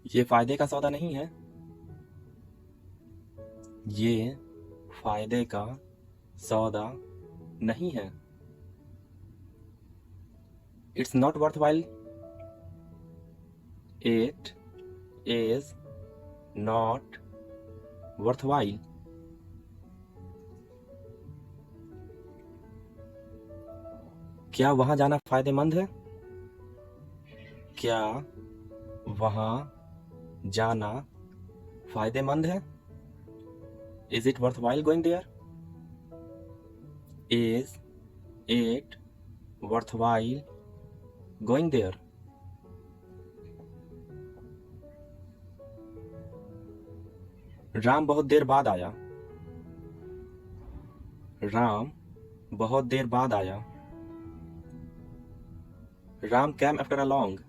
ये फायदे का सौदा नहीं है। ये फायदे का सौदा नहीं है। It's not worth while. It is not worth while. क्या वहां जाना फायदेमंद है? क्या वहां जाना फायदेमंद है? Is it worth while going there? Is it worth while going there? Ram बहुत देर बाद आया। राम बहुत देर बाद आया। Ram came after a long.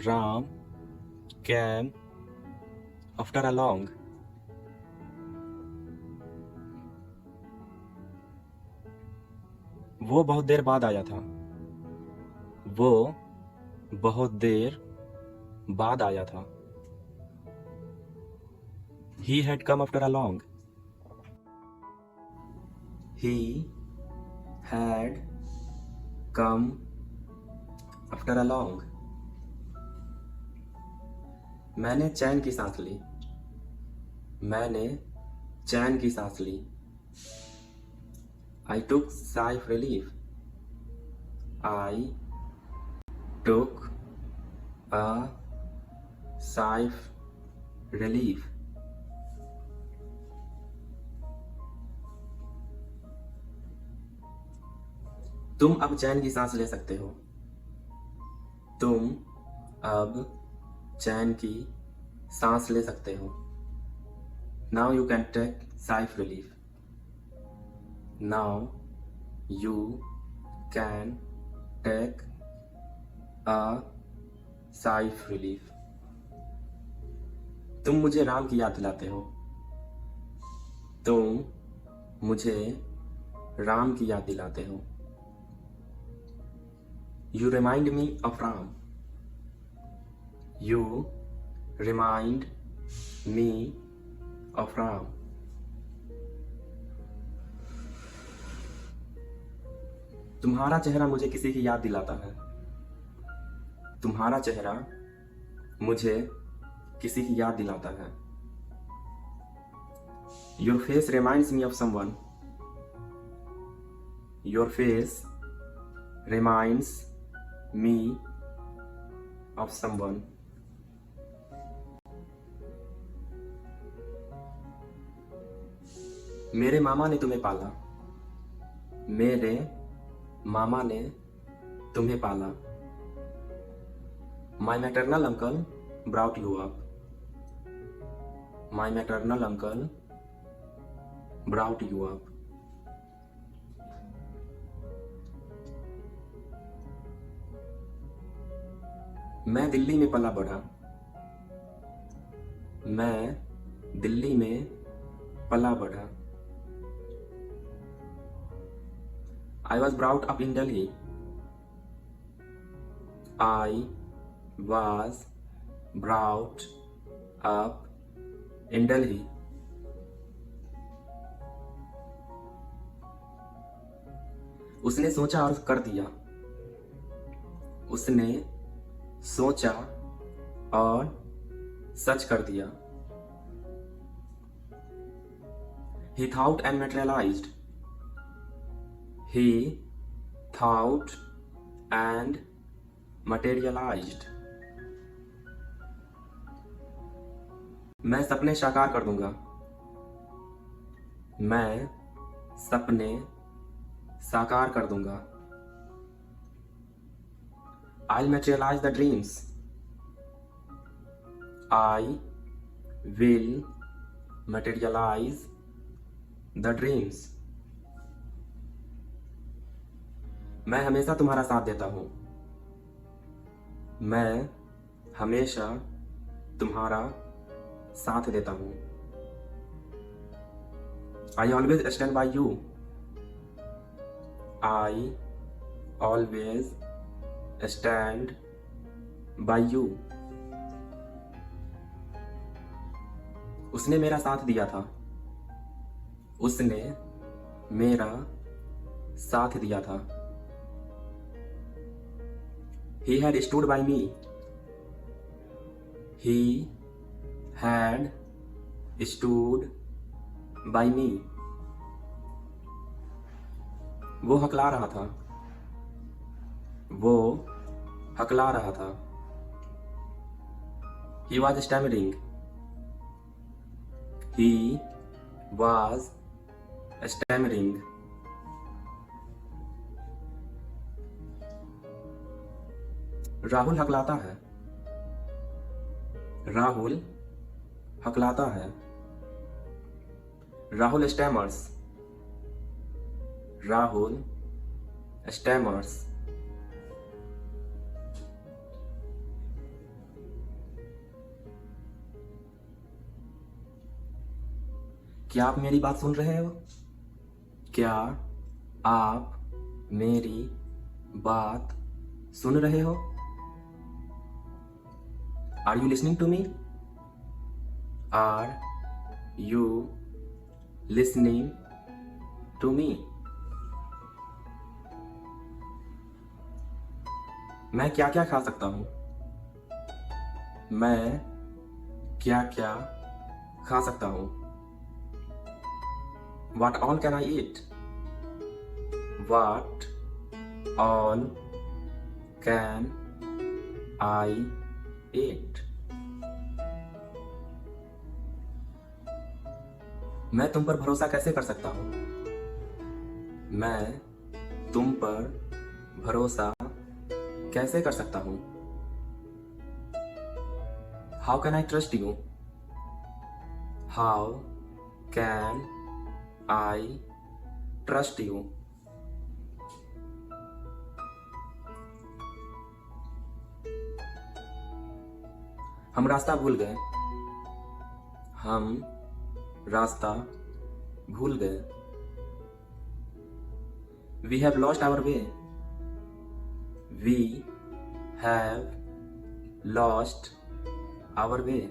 Ram came after a long. वो बहुत देर बाद आया था। वो बहुत देर बाद आया था। He had come after a long. He had come after a long. मैंने चैन की सांस ली। मैंने चैन की सांस ली। I took sigh of relief. I took a sigh of relief. तुम अब चैन की सांस ले सकते हो। तुम अब चैन की सांस ले सकते हो। Now you can take sigh of relief. Now you can take a sigh of relief. तुम मुझे राम की याद दिलाते हो। तुम मुझे राम की याद दिलाते हो। You remind me of Ram. You remind me of Ram. तुम्हारा चेहरा मुझे किसी की याद दिलाता है। तुम्हारा चेहरा मुझे किसी की याद दिलाता है। Your face reminds me of someone. Your face reminds me of someone. मेरे मामा ने तुम्हें पाला। मेरे मामा ने तुम्हें पाला। My maternal uncle brought you up. My maternal uncle brought you up. मैं दिल्ली में पला बढ़ा। मैं दिल्ली में पला बढ़ा। I was brought up in Delhi. I was brought up in Delhi. उसने सोचा और कर दिया। उसने सोचा और सच कर दिया। He thought and materialized. He thought and materialized. मैं सपने साकार कर दूंगा। मैं सपने साकार कर दूंगा। I'll materialize the dreams. I will materialize the dreams. मैं हमेशा तुम्हारा साथ देता हूँ। मैं हमेशा तुम्हारा साथ देता हूँ। I always stand by you. I always stand by you. उसने मेरा साथ दिया था. उसने मेरा साथ दिया था. He had stood by me. He had stood by me. वो हकला रहा था. वो हकला रहा था. He was stammering. He was stammering. Rahul हकलाता है. राहुल हकलाता है. राहुल स्टैमर्स. राहुल स्टैमर्स. क्या आप मेरी बात सुन रहे हो? क्या आप मेरी बात सुन रहे हो? Are you listening to me? Are you listening to me? मैं क्या क्या खा सकता हूँ? मैं क्या क्या खा सकता हूँ? What all can I eat? What all can I eat? मैं तुम पर भरोसा कैसे कर सकता हूँ? मैं तुम पर भरोसा कैसे कर सकता हूँ? How can I trust you? How can I trust you? हम रास्ता भूल गए. हम रास्ता भूल गए. We have lost our way. We have lost our way.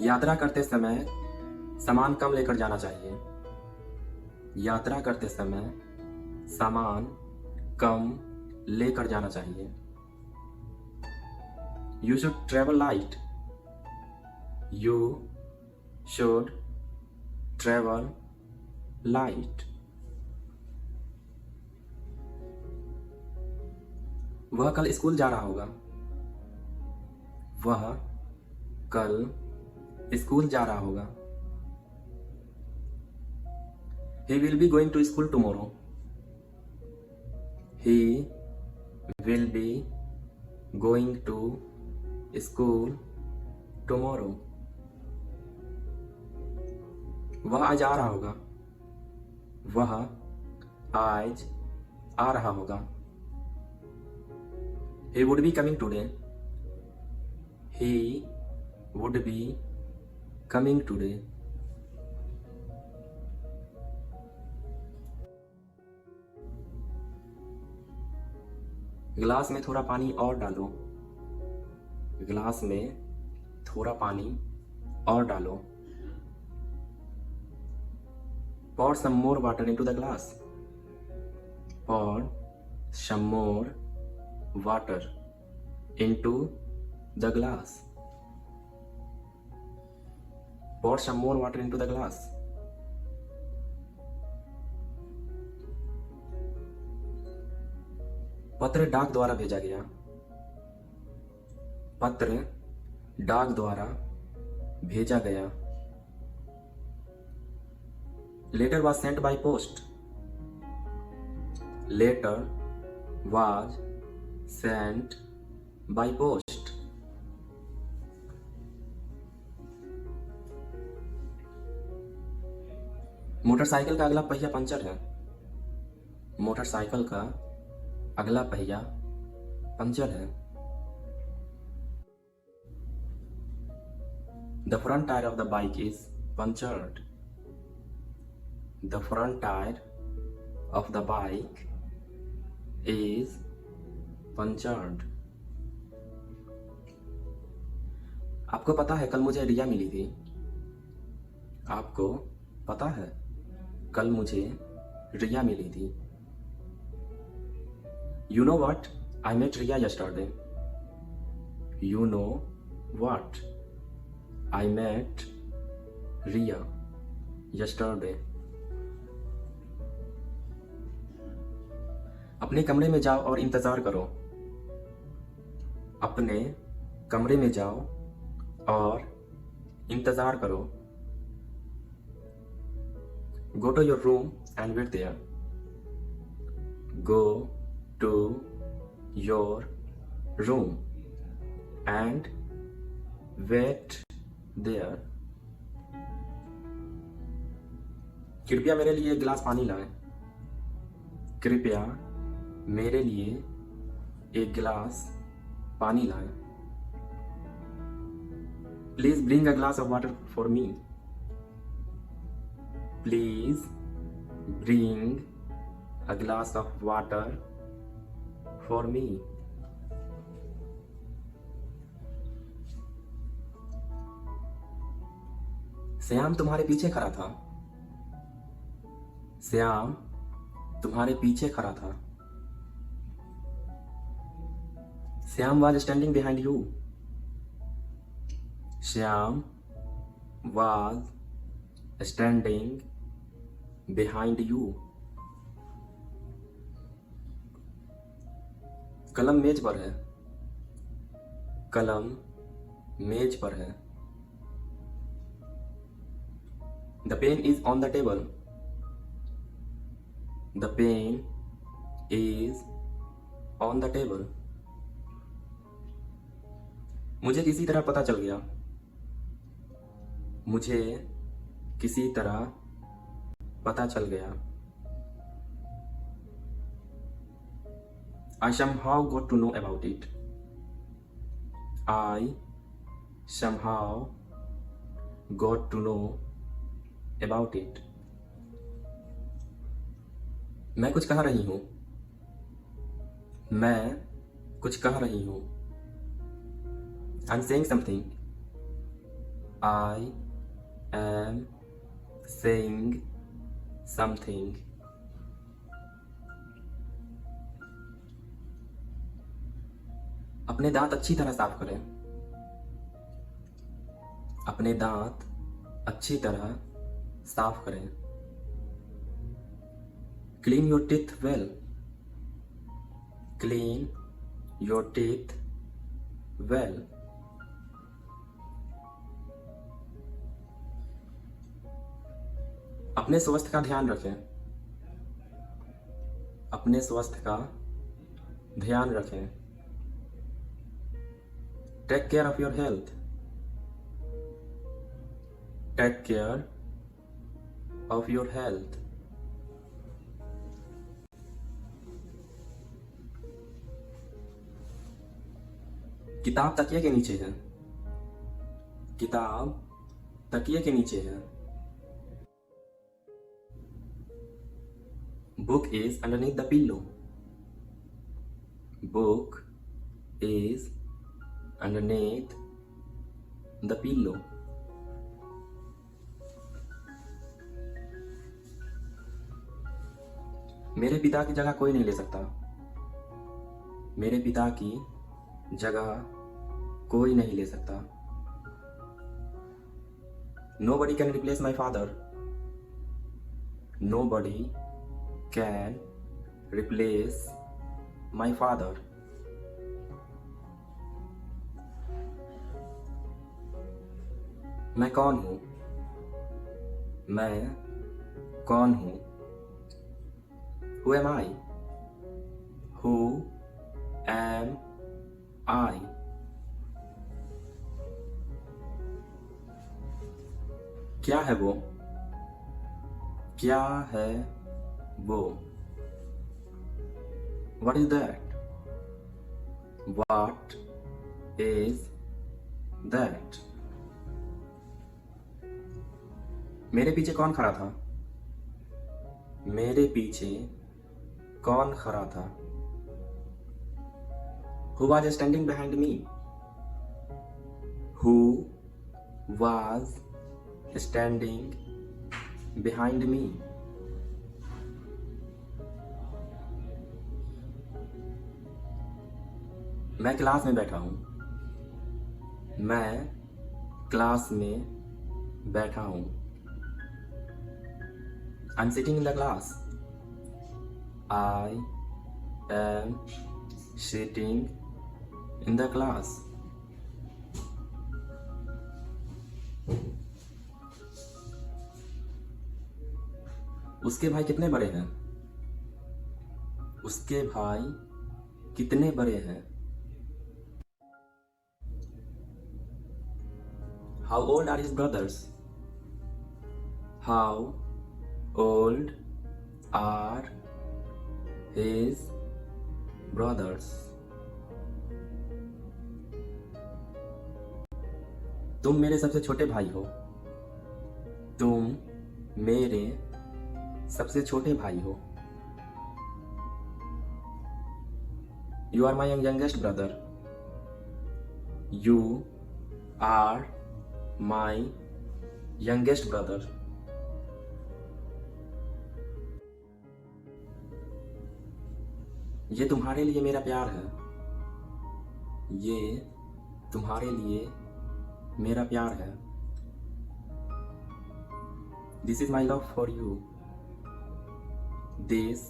यात्रा करते समय सामान कम लेकर जाना चाहिए. यात्रा करते समय सामान कम लेकर जाना चाहिए. You should travel light. You should travel light. वह कल स्कूल जा रहा होगा. वह कल स्कूल जा रहा होगा. He will be going to school tomorrow. He will be going to school tomorrow. वह आज आ रहा होगा. वह आज आ रहा होगा. He would be coming today. He would be coming today. गिलास में थोड़ा पानी और डालो. गिलास में थोड़ा पानी और डालो. Pour some more water into the glass. Pour some more water into the glass. Pour some more water into the glass. पत्र डाक द्वारा भेजा गया. पत्र डाक द्वारा भेजा गया. Letter was sent by post. Letter was sent by post. Motorcycle का अगला पहिया पंचर है. मोटरसाइकिल का अगला पहिया पंचर है. The front tire of the bike is punctured. The front tire of the bike is पंचार्ड। आपको पता है कल मुझे रिया मिली थी। आपको पता है कल मुझे रिया मिली थी। You know what? I met Riya yesterday. You know what? I met Riya yesterday. अपने कमरे में जाओ और इंतजार करो। अपने कमरे में जाओ और इंतजार करो। Go to your room and wait there. Go to your room and wait there. कृपया मेरे लिए एक गिलास पानी लाएं। कृपया मेरे लिए एक गिलास पानी लाएं। Please bring a glass of water for me. Please bring a glass of water for me. Shyam तुम्हारे पीछे खड़ा था। श्याम तुम्हारे पीछे खड़ा था। Shyam was standing behind you. Shyam was standing behind you. कलम मेज पर है। कलम मेज पर है। The pen is on the table. The pen is on the table. मुझे किसी तरह पता चल गया। मुझे किसी तरह पता चल गया। I somehow got to know about it. I somehow got to know about it. मैं कुछ कह रही हूँ। मैं कुछ कह रही हूँ। I'm saying something. I am saying something. अपने दांत अच्छी तरह साफ करें। अपने दांत अच्छी तरह साफ करें। Clean your teeth well. Clean your teeth well. अपने स्वास्थ्य का ध्यान रखें। अपने स्वास्थ्य का ध्यान रखें। Take care of your health. Take care of your health. किताब तकिए के नीचे है। किताब तकिए के नीचे है। Book is underneath the pillow. Book is underneath the pillow. मेरे पिता की जगह कोई नहीं ले सकता। मेरे पिता की जगह कोई नहीं ले सकता। Nobody can replace my father. Nobody can replace my father. मैं कौन हूँ? मैं कौन हूँ? Who am I? Who am I? क्या है वो? क्या है वो? What is that? What is that? मेरे पीछे कौन खड़ा था? मेरे पीछे कौन खड़ा था? Who was standing behind me? Who was standing behind me? मैं क्लास में बैठा हूँ. मैं क्लास में बैठा हूँ. I'm sitting in the class. I am sitting in the class. उसके भाई कितने बड़े हैं? उसके भाई कितने बड़े हैं? How old are his brothers? How old are his brothers? तुम मेरे सबसे छोटे भाई हो. तुम मेरे सबसे छोटे भाई हो. You are my youngest brother. You are my youngest brother. ये तुम्हारे लिए मेरा प्यार है. ये तुम्हारे लिए मेरा प्यार है. This is my love for you. This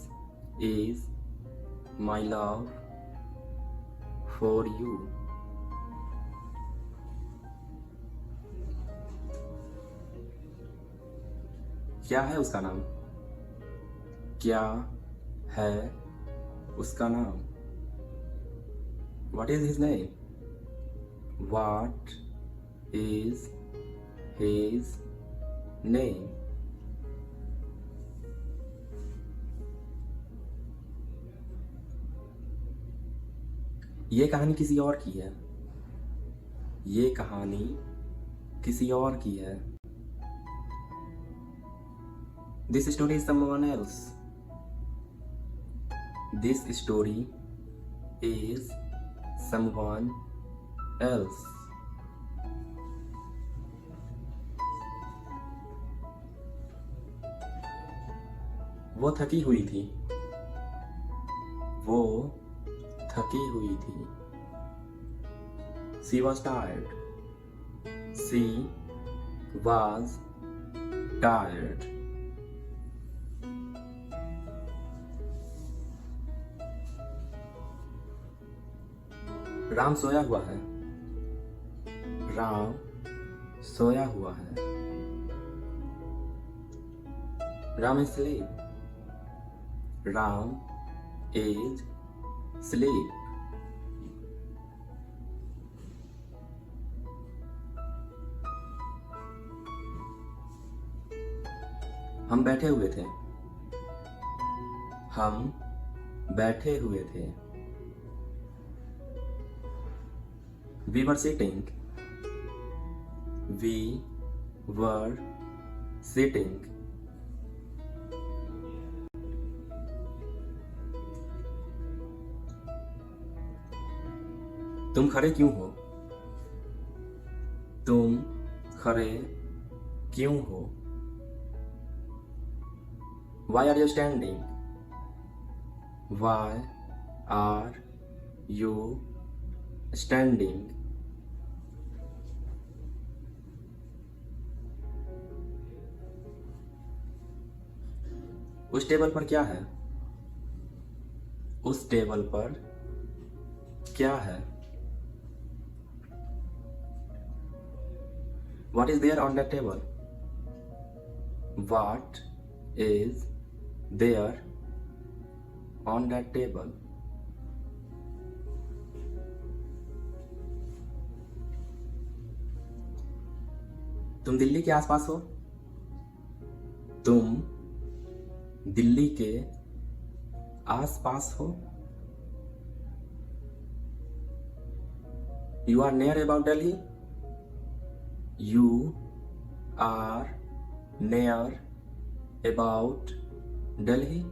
is my love for you. क्या है उसका नाम? क्या है उसका नाम? What is his name? What is his name? ये कहानी किसी और की है. ये कहानी किसी और की है. This story is someone else. This story is someone else. वो थकी हुई थी. वो थकी हुई थी. She was tired. She was tired. Ram सोया हुआ है. राम सोया हुआ है. Ram is asleep. Ram is asleep. हम बैठे हुए थे. हम बैठे हुए थे. We were sitting. We were sitting. तुम खड़े क्यों हो? तुम खड़े क्यों हो? Why are you standing? Why are you standing? उस टेबल पर क्या है? उस टेबल पर क्या है? What is there on that table? What is there on that table? तुम दिल्ली के आसपास हो? तुम दिल्ली के आसपास हो? You are near about Delhi? You are near about Delhi?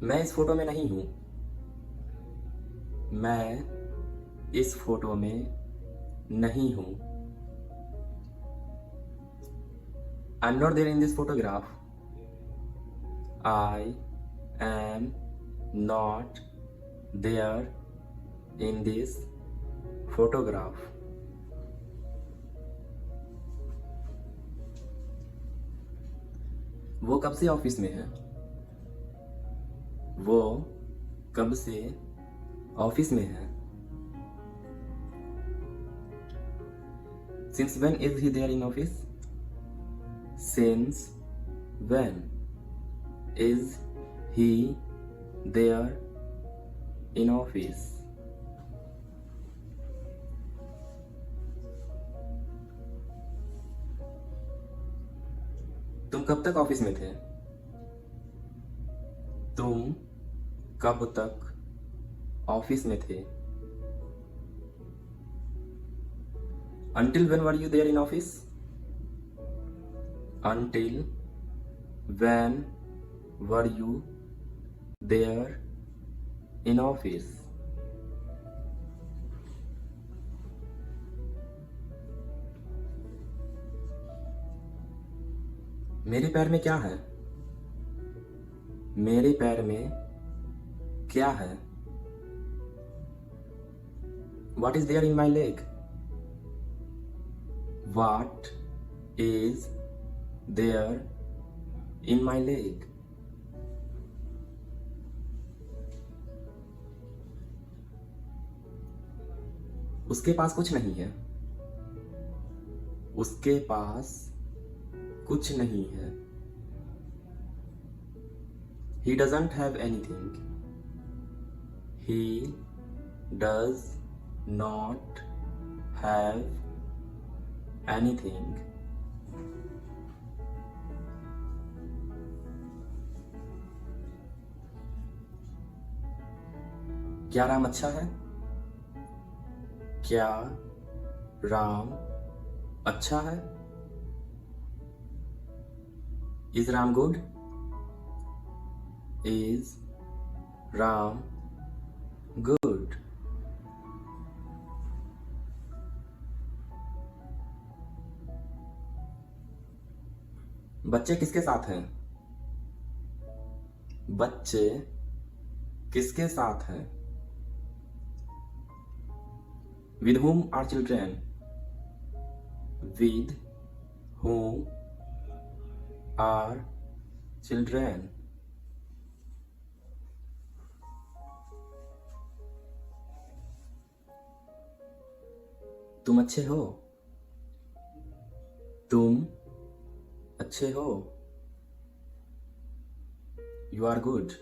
मैं इस फोटो में नहीं हूं। मैं इस फोटो में नहीं हूं। I am not there in this photograph. I am not there in this photograph. वो कब से ऑफिस में है? वो कब से ऑफिस में है? Since when is he there in office? Since when is he there in office? तुम कब तक ऑफिस में थे? तुम कब तक ऑफिस में थे? Until when were you there in office? Until when were you there in office? मेरे पैर में क्या है? मेरे पैर में क्या है? What is there in my leg? What is there in my leg? उसके पास कुछ नहीं है। उसके पास कुछ नहीं है। He doesn't have anything. He does not have anything. क्या राम अच्छा है? क्या राम अच्छा है? Is Ram good? Is Ram good? बच्चे किसके साथ हैं? बच्चे किसके साथ हैं? With whom are children? With whom are children? तुम अच्छे हो? तुम अच्छे हो? You are good.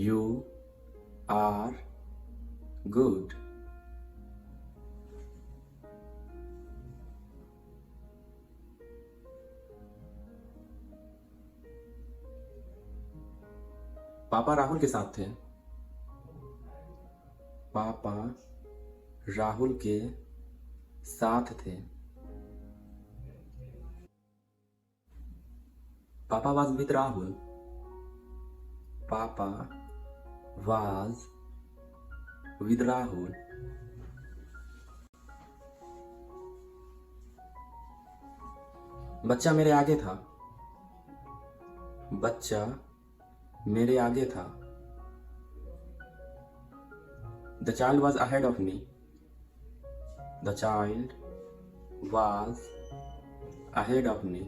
You are good. पापा राहुल के साथ थे। पापा राहुल के साथ थे। पापा was with Rahul. पापा was with Rahul. बच्चा मेरे आगे था। बच्चा मेरे आगे था। The child was ahead of me. The child was ahead of me.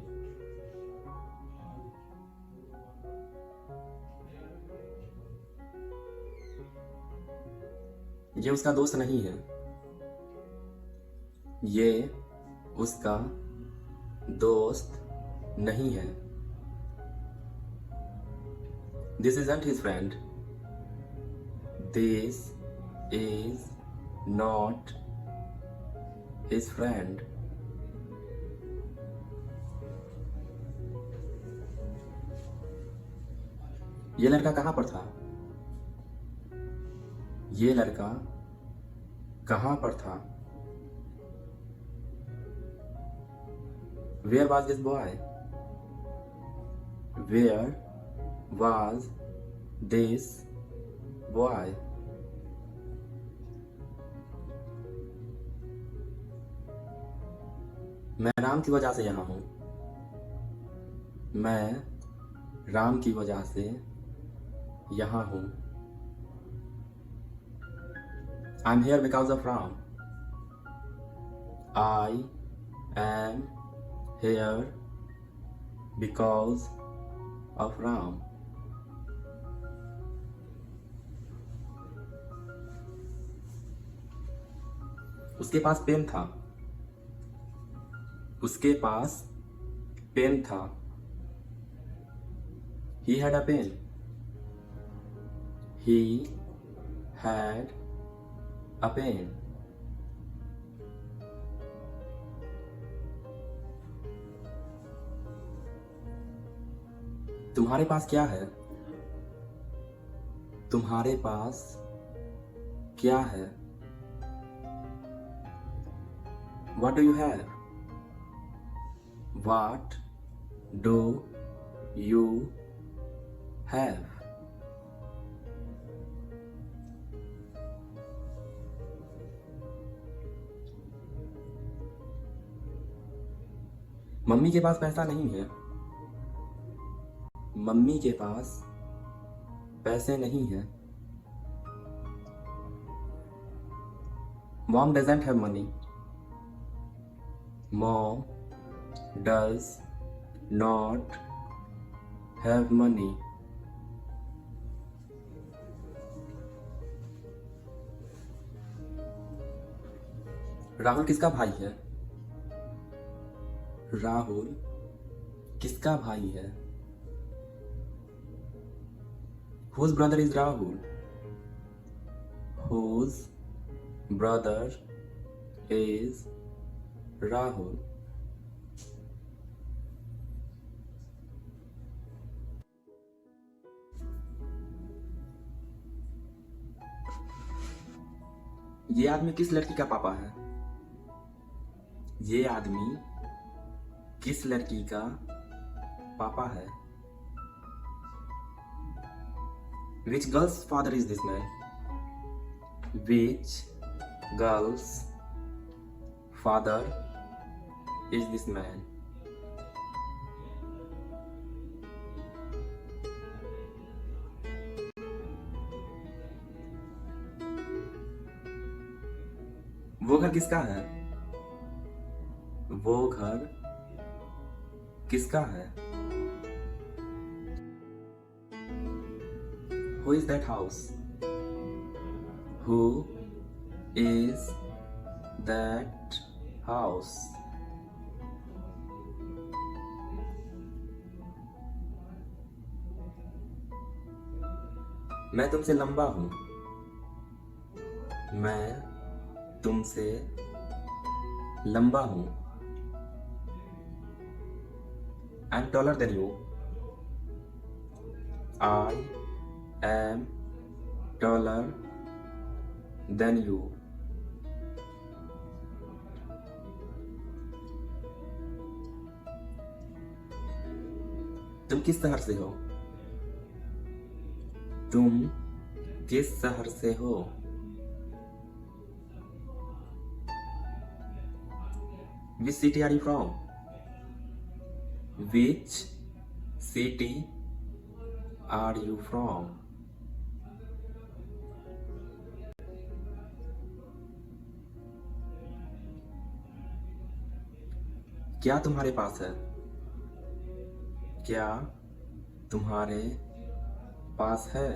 ये उसका दोस्त नहीं है। ये उसका दोस्त नहीं है। This isn't his friend. This is not his friend. ये लड़का कहाँ पर था? ये लड़का कहाँ पर था? Where was this boy? Where was this boy? मैं राम की वजह से यहाँ हूँ। मैं राम की वजह से यहाँ हूँ। I'm here because of Ram. I am here because of Ram. उसके पास पेन था। उसके पास पेन था। He had a pen. He had a pen. तुम्हारे पास क्या है? तुम्हारे पास क्या है? What do you have? What do you have? Mummy के पास पैसा नहीं है। मम्मी के पास पैसे नहीं है। Mom doesn't have money. Mom does not have money. Rahul किसका भाई है? राहुल किसका भाई है? Whose brother is Rahul? Whose brother is Rahul? ये आदमी किस लड़की का पापा है? ये आदमी किस लड़की का पापा है? Which girl's father is this man? Which girl's father is this man? वो घर किसका है? वो घर किसका है? Who is that house? Who is that house? मैं तुमसे लंबा हूं। मैं तुमसे लंबा हूं। I'm taller than you. I am taller than you. तुम किस शहर से हो? तुम किस शहर से हो? Which city are you from? Which city are you from? क्या तुम्हारे पास है? क्या तुम्हारे पास है?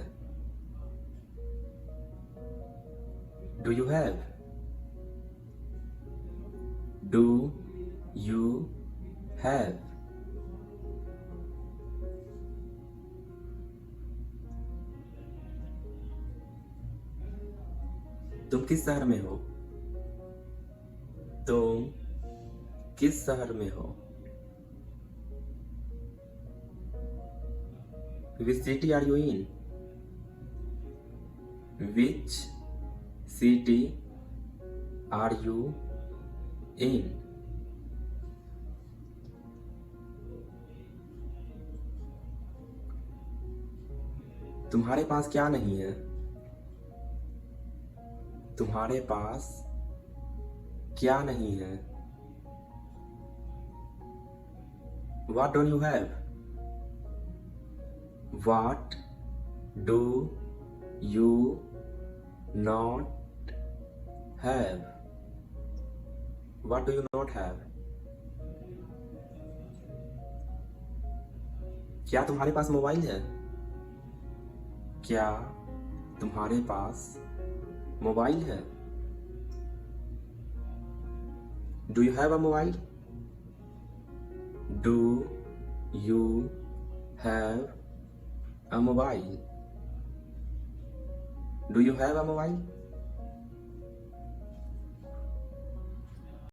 Do you have? Do you have? तुम किस शहर में हो? तुम किस शहर में हो? Which city are you in? Which city are you in? तुम्हारे पास क्या नहीं है? तुम्हारे पास क्या नहीं है? What don't you have? What do you not have? What do you not have? क्या तुम्हारे पास मोबाइल है? क्या तुम्हारे पास मोबाइल है? Do you have a mobile? Do you have a mobile? Do you have a mobile?